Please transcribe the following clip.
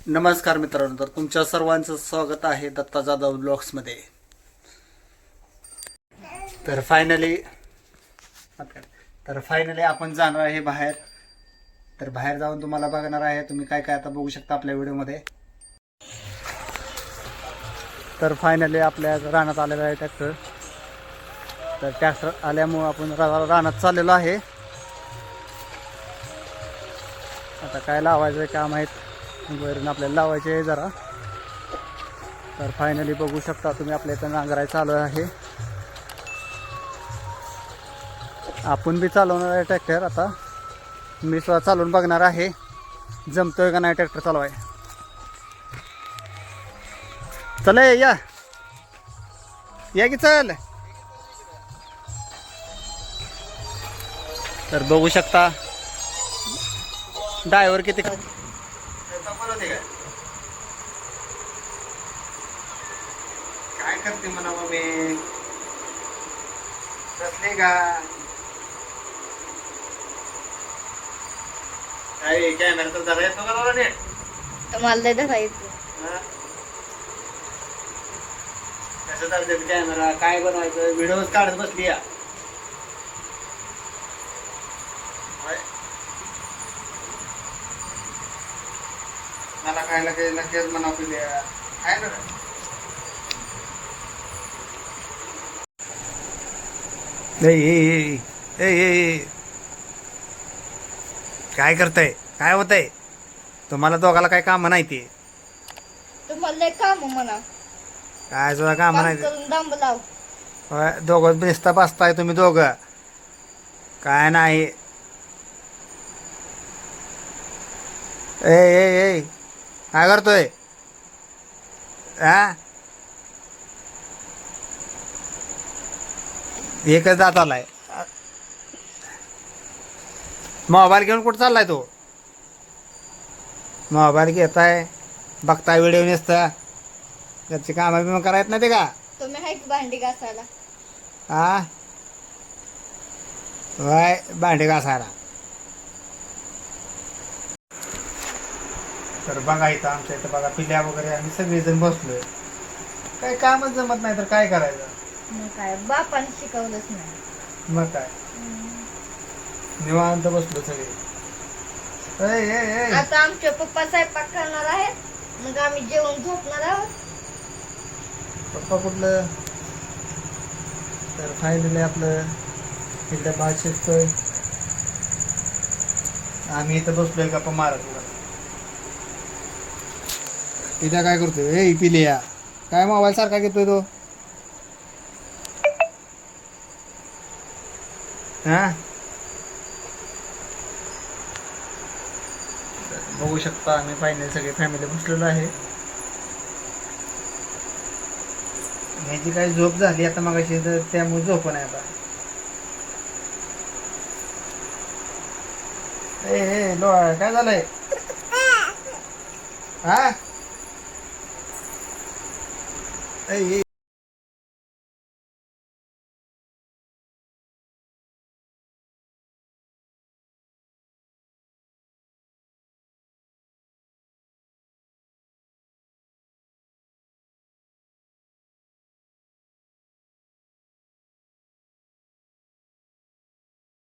नमस्कार मित्रांनो, तर तुमच्या सर्वांचं स्वागत आहे दत्ता जाधव ब्लॉग्समध्ये. तर फायनली आपण जाणार आहे बाहेर. तर बाहेर जाऊन तुम्हाला बघणार आहे, तुम्ही काय काय आता बघू शकता आपल्या व्हिडिओमध्ये. तर फायनली आपल्या रानात आलेला आहे ट्रॅक्टर. तर ट्रॅक्टर आल्यामुळं आपण रानात चाललेलो आहे. आता काय लावायचं काम आहेत वरून आपल्याला लावायचे आहे जरा. तर फायनली बघू शकता तुम्ही, आपल्या इथं नांगराय चालू आहे. आपण बी चालवणार आहे ट्रॅक्टर. आता मी स्वतः चालवून बघणार आहे जमतोय का नाही ट्रॅक्टर चालवाय. चला या की चल. तर बघू शकता ड्रायव्हर किती काय करते म्हणा मम्मी बसले का. काय कॅमेरा तर जरा येतो का मला नीट. मला लय धरायचं. कसं चालतं कॅमेरा, काय बनवायचं, व्हिडिओ काढत बसली या. मला काय लगेच म्हणावं पिल्या आहे ना. काय करताय, काय होतंय तुम्हाला दोघाला? काय काम नाही ते तुम्हाला लय काम म्हणा. काय सुद्धा काम नाही. करून दांब लाव. दोघं बेसता बसताय तुम्ही दोघं. काय नाही. ए काय करतोय हा. एकच जात आलाय. मोबाईल घेऊन कुठं चाललाय तो? मोबाईल घेताय, बघताय व्हिडिओ नसता. घरची कामं बिमं करायत नाही ते का? तुम्ही हाय की भांडी घासायला. हा वय भांडे घासायला. तर बघा इथं आमच्या इथं बघा पिल्या वगैरे आम्ही सगळेजण बसलोय. काही कामच जमत नाही तर काय करायचं. मग काय बापाने शिकवलंच नाही. मग काय निवांत बसलो सगळे. आता आमचे पप्पा स्वयंपाक करणार आहेत, मग आम्ही जेवण झोपणार आहोत. पप्पा कुठलं. तर फायनली आपलं इथं भात शिजतोय, आम्ही इथं बसलोय गप्पा मारत. इथं काय करतोय पिलिया? काय मोबाईल सारखा घेतोय तो हा. बघू शकता आम्ही फायनली सगळी फॅमिली बसलेलो आहे. ह्याची काही झोप झाली आता मगाशी, तर त्यामुळे झोप नाही आता. ए लो काय झालंय हा.